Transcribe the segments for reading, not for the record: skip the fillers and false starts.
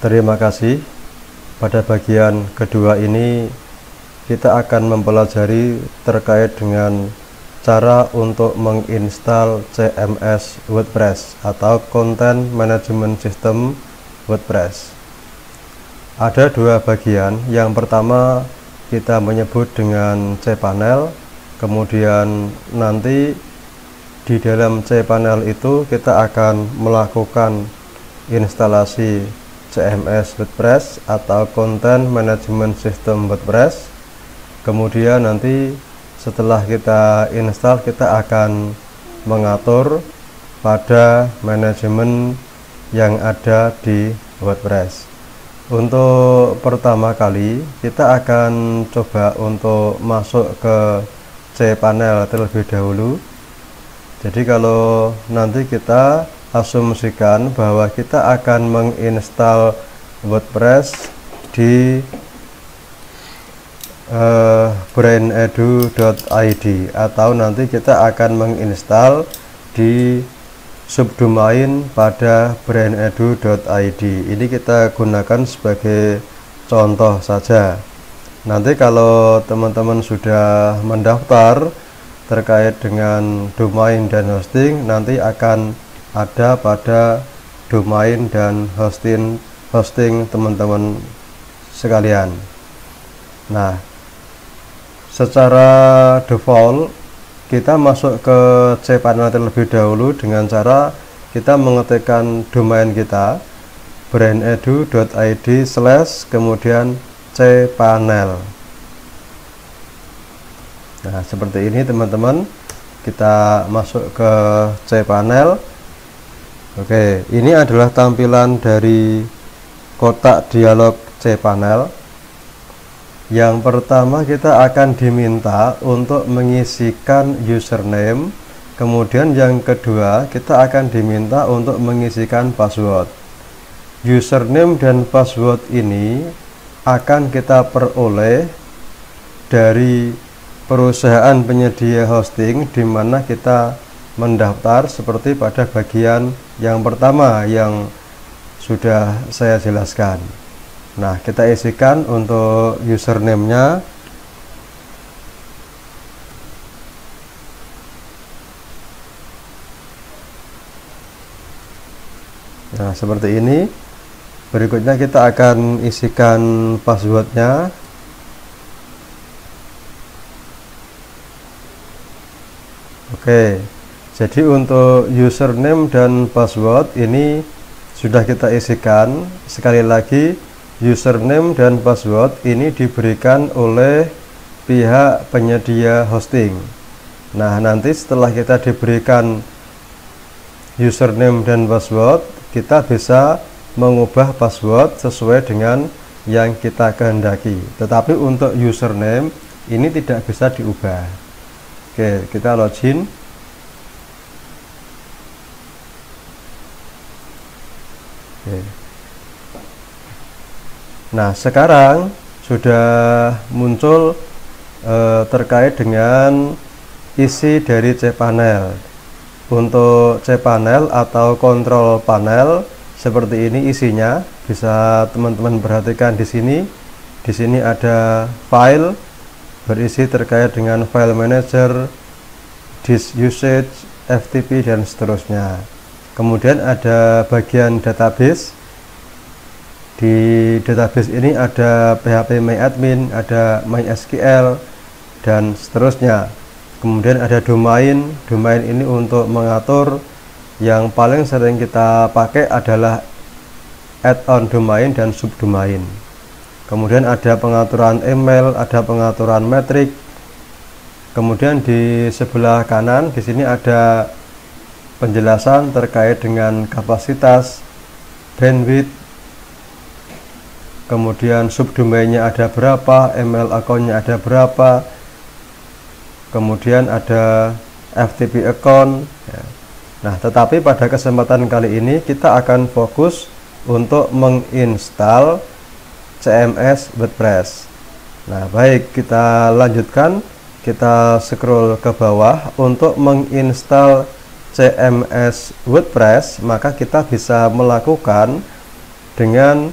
Terima kasih. Pada bagian kedua ini kita akan mempelajari terkait dengan cara untuk menginstal CMS WordPress atau Content Management System WordPress. Ada dua bagian. Yang pertama kita menyebut dengan cPanel, kemudian nanti di dalam cPanel itu kita akan melakukan instalasi CMS WordPress atau Content Management System WordPress. Kemudian nanti setelah kita install, kita akan mengatur pada manajemen yang ada di WordPress. Untuk pertama kali kita akan coba untuk masuk ke cPanel terlebih dahulu. Jadi kalau nanti kita asumsikan bahwa kita akan menginstal WordPress di brainedu.id atau nanti kita akan menginstal di subdomain pada brainedu.id. Ini kita gunakan sebagai contoh saja. Nanti kalau teman-teman sudah mendaftar terkait dengan domain dan hosting, nanti akan ada pada domain dan hosting teman-teman sekalian. Nah, secara default kita masuk ke cPanel terlebih dahulu dengan cara kita mengetikkan domain kita brainedu.id/ kemudian cPanel. Nah, seperti ini teman-teman, kita masuk ke cPanel. Oke, ini adalah tampilan dari kotak dialog cPanel. Yang pertama kita akan diminta untuk mengisikan username, kemudian yang kedua kita akan diminta untuk mengisikan password. Username dan password ini akan kita peroleh dari perusahaan penyedia hosting di mana kita mendaftar, seperti pada bagian yang pertama yang sudah saya jelaskan. Nah, kita isikan untuk username-nya. Nah, seperti ini. Berikutnya kita akan isikan passwordnya. Oke, jadi untuk username dan password ini sudah kita isikan. Sekali lagi, username dan password ini diberikan oleh pihak penyedia hosting. Nah, nanti setelah kita diberikan username dan password, kita bisa mengubah password sesuai dengan yang kita kehendaki. Tetapi untuk username ini tidak bisa diubah. Oke, kita login. Oke. Nah, sekarang sudah muncul terkait dengan isi dari cPanel. Untuk cPanel atau control panel seperti ini isinya. Bisa teman-teman perhatikan di sini. Di sini ada file berisi terkait dengan file manager, disk usage, FTP dan seterusnya. Kemudian ada bagian database. Di database ini ada phpMyAdmin, ada MySQL dan seterusnya. Kemudian ada domain. Domain ini untuk mengatur, yang paling sering kita pakai adalah add-on domain dan subdomain. Kemudian ada pengaturan email, ada pengaturan metrik. Kemudian di sebelah kanan di sini ada penjelasan terkait dengan kapasitas, bandwidth, kemudian subdomainnya ada berapa, email akunnya ada berapa, kemudian ada FTP account ya. Nah, tetapi pada kesempatan kali ini kita akan fokus untuk menginstal CMS WordPress. Nah, baik, kita lanjutkan. Kita scroll ke bawah. Untuk menginstal CMS WordPress, maka kita bisa melakukan dengan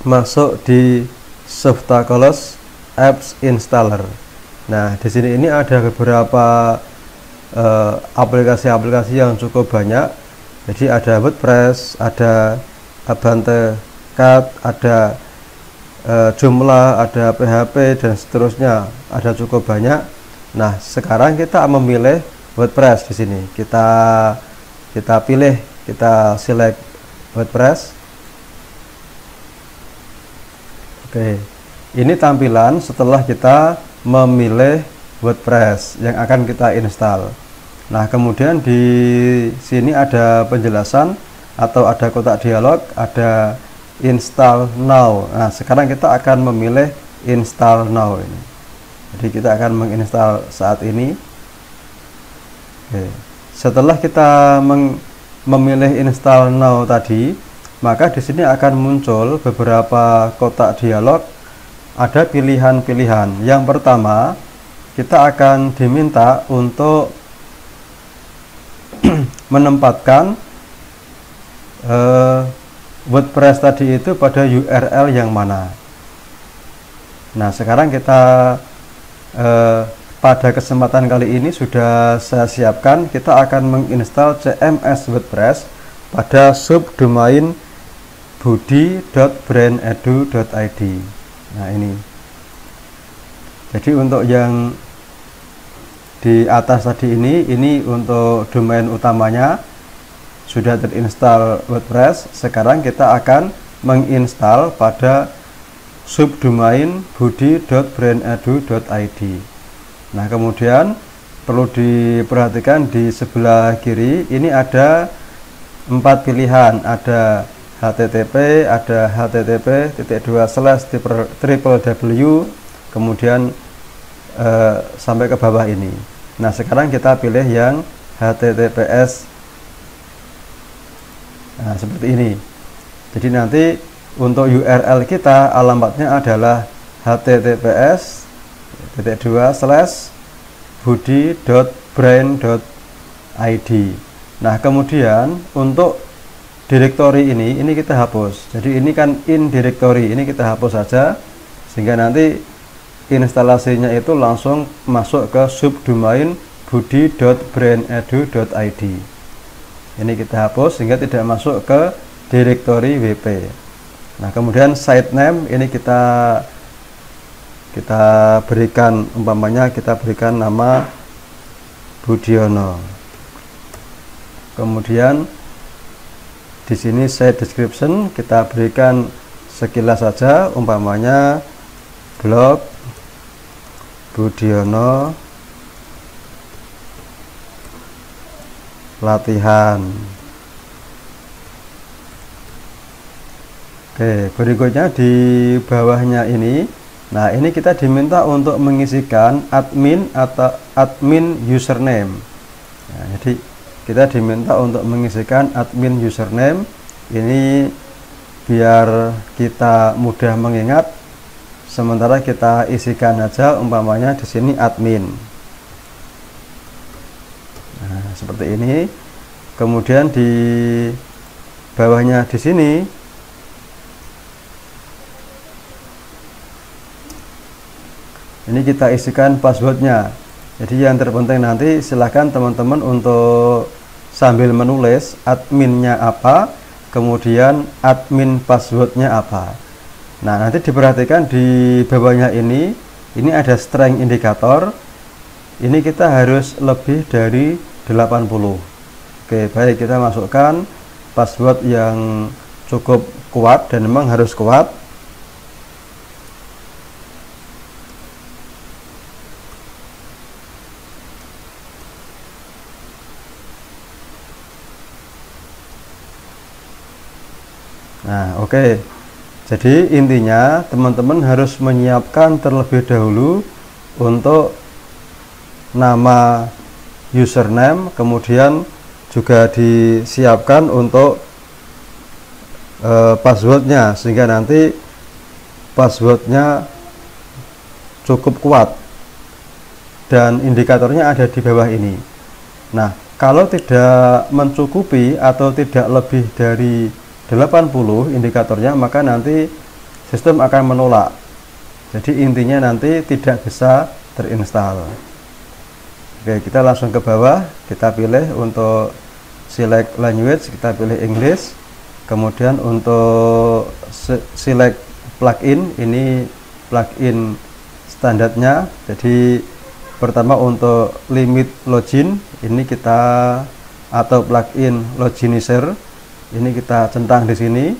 masuk di Softaculous Apps Installer. Nah, di sini ini ada beberapa aplikasi-aplikasi yang cukup banyak. Jadi ada WordPress, ada Abante Cat, ada Joomla, ada PHP dan seterusnya. Ada cukup banyak. Nah, sekarang kita memilih WordPress di sini. Kita pilih, kita select WordPress. Oke. Ini tampilan setelah kita memilih WordPress yang akan kita install. Nah, kemudian di sini ada penjelasan atau ada kotak dialog, ada install now. Nah, sekarang kita akan memilih install now ini. Jadi kita akan menginstal saat ini. Oke. Setelah kita memilih install now tadi, maka di sini akan muncul beberapa kotak dialog. Ada pilihan-pilihan. Yang pertama, kita akan diminta untuk menempatkan WordPress tadi itu pada URL yang mana. Nah, sekarang kita pada kesempatan kali ini sudah saya siapkan, kita akan menginstal CMS WordPress pada subdomain budi.brandedu.id. Nah, ini. Jadi untuk yang di atas tadi ini untuk domain utamanya sudah terinstall WordPress. Sekarang kita akan menginstal pada subdomain budi.brandedu.id. Nah, kemudian perlu diperhatikan di sebelah kiri ini ada 4 pilihan, ada HTTP, ada http://www, kemudian sampai ke bawah ini. Nah, sekarang kita pilih yang HTTPS. Nah, seperti ini. Jadi nanti untuk URL kita alamatnya adalah https://budi.brain.id. Nah, kemudian untuk direktori ini kita hapus. Jadi ini kan in directory, ini kita hapus saja sehingga nanti instalasinya itu langsung masuk ke subdomain budi.brandedu.id. Ini kita hapus sehingga tidak masuk ke direktori WP. Nah, kemudian site name ini kita berikan, umpamanya kita berikan nama Budiono. Kemudian di sini site description kita berikan sekilas saja, umpamanya blog Budiono latihan. Oke, berikutnya di bawahnya ini, nah ini kita diminta untuk mengisikan admin atau admin username. Nah, jadi kita diminta untuk mengisikan admin username ini biar kita mudah mengingat. Sementara kita isikan aja, umpamanya di sini admin. Nah, seperti ini. Kemudian di bawahnya di sini ini kita isikan passwordnya. Jadi yang terpenting nanti silahkan teman-teman untuk sambil menulis adminnya apa, kemudian admin passwordnya apa. Nah, nanti diperhatikan di bawahnya ini ada strength indikator. Ini kita harus lebih dari 80. Oke, baik, kita masukkan password yang cukup kuat dan memang harus kuat. Nah, oke. Jadi intinya teman-teman harus menyiapkan terlebih dahulu untuk nama username, kemudian juga disiapkan untuk passwordnya sehingga nanti passwordnya cukup kuat dan indikatornya ada di bawah ini. Nah, kalau tidak mencukupi atau tidak lebih dari 80 indikatornya, maka nanti sistem akan menolak. Jadi intinya nanti tidak bisa terinstall. Oke, kita langsung ke bawah, kita pilih untuk select language, kita pilih English. Kemudian untuk select plugin, ini plugin standarnya. Jadi pertama untuk limit login, ini kita atau plugin loginizer, ini kita centang di sini.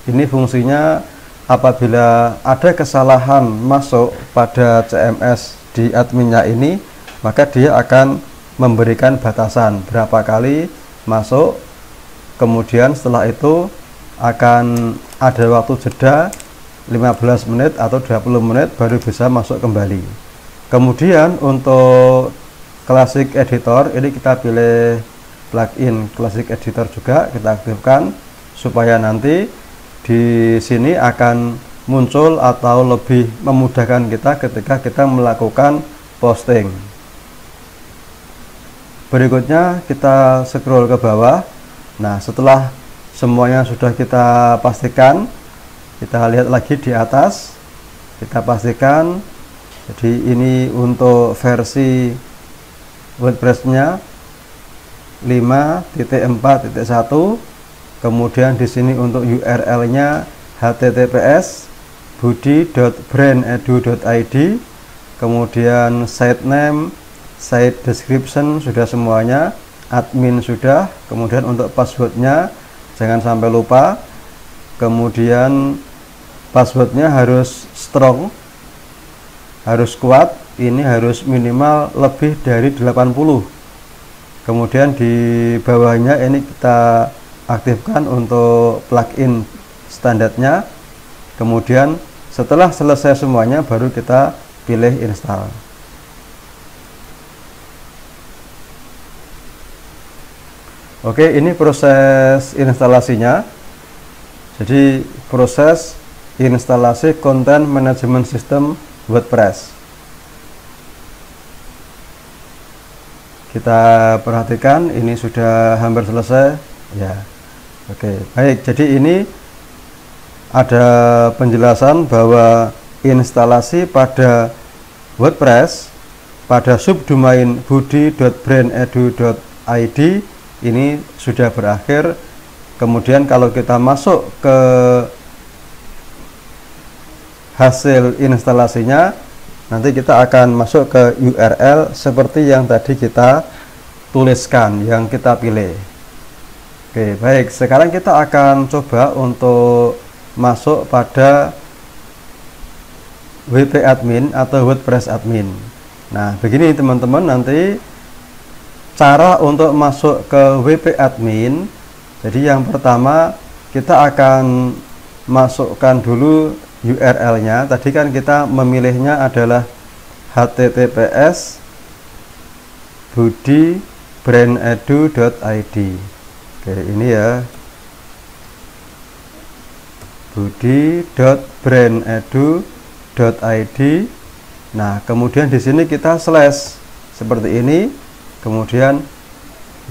Ini fungsinya apabila ada kesalahan masuk pada CMS di adminnya ini, maka dia akan memberikan batasan berapa kali masuk, kemudian setelah itu akan ada waktu jeda 15 menit atau 20 menit baru bisa masuk kembali. Kemudian untuk Classic Editor, ini kita pilih plugin Classic Editor juga, kita aktifkan supaya nanti di sini akan muncul atau lebih memudahkan kita ketika kita melakukan posting. Berikutnya kita scroll ke bawah. Nah, setelah semuanya sudah kita pastikan, kita lihat lagi di atas, kita pastikan. Jadi ini untuk versi WordPress-nya 5.4.1. Kemudian di sini untuk URL-nya https budi.brandedu.id. Kemudian site name, site description sudah semuanya, admin sudah. Kemudian untuk passwordnya jangan sampai lupa. Kemudian passwordnya harus strong, harus kuat. Ini harus minimal lebih dari 80. Kemudian di bawahnya ini kita aktifkan untuk plugin standarnya. Kemudian setelah selesai semuanya baru kita pilih install. Oke, ini proses instalasinya. Jadi proses instalasi Content Management System WordPress. Kita perhatikan ini sudah hampir selesai ya. Oke, baik. Jadi ini ada penjelasan bahwa instalasi pada WordPress pada subdomain budi.brandedu.id ini sudah berakhir. Kemudian kalau kita masuk ke hasil instalasinya, nanti kita akan masuk ke URL seperti yang tadi kita tuliskan, yang kita pilih. Oke, baik. Sekarang kita akan coba untuk masuk pada WP admin atau WordPress admin. Nah, begini teman-teman, nanti cara untuk masuk ke WP admin. Jadi yang pertama kita akan masukkan dulu URL-nya. Tadi kan kita memilihnya adalah https budi.brandedu.id. Oke, ini ya, budi.brandedu.id. Nah, kemudian di sini kita slash seperti ini, kemudian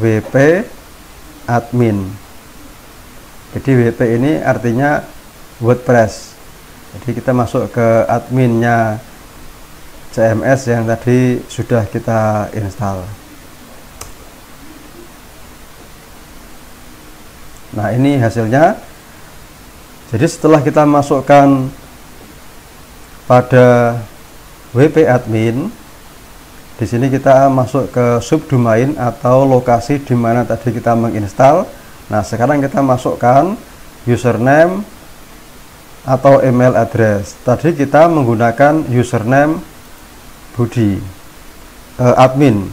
WP admin. Jadi WP ini artinya WordPress. Jadi kita masuk ke adminnya CMS yang tadi sudah kita install. Nah, ini hasilnya. Jadi setelah kita masukkan pada WP admin, di sini kita masuk ke subdomain atau lokasi di mana tadi kita menginstal. Nah, sekarang kita masukkan username atau email address. Tadi kita menggunakan username Budi admin.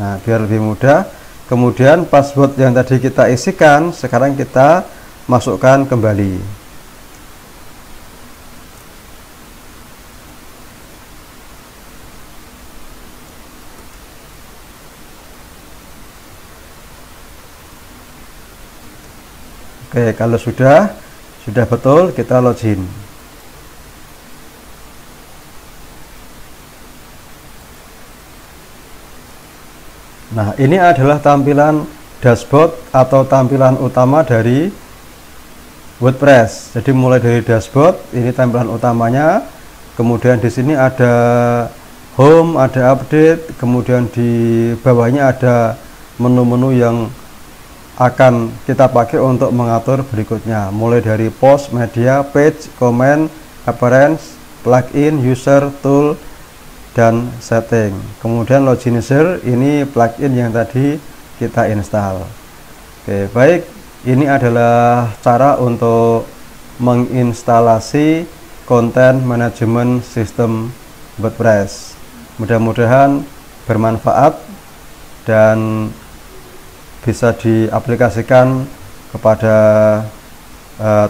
Nah, biar lebih mudah. Kemudian password yang tadi kita isikan, sekarang kita masukkan kembali. Oke, kalau sudah betul, kita login. Nah, ini adalah tampilan dashboard atau tampilan utama dari WordPress. Jadi mulai dari dashboard, ini tampilan utamanya, kemudian di sini ada home, ada update, kemudian di bawahnya ada menu-menu yang akan kita pakai untuk mengatur berikutnya, mulai dari post, media, page, comment, appearance, plugin, user, tool, dan setting. Kemudian Loginizer, ini plugin yang tadi kita install. Oke, baik, ini adalah cara untuk menginstalasi konten manajemen sistem WordPress. Mudah-mudahan bermanfaat dan bisa diaplikasikan kepada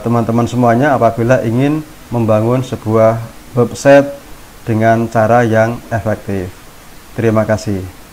teman-teman semuanya apabila ingin membangun sebuah website dengan cara yang efektif. Terima kasih.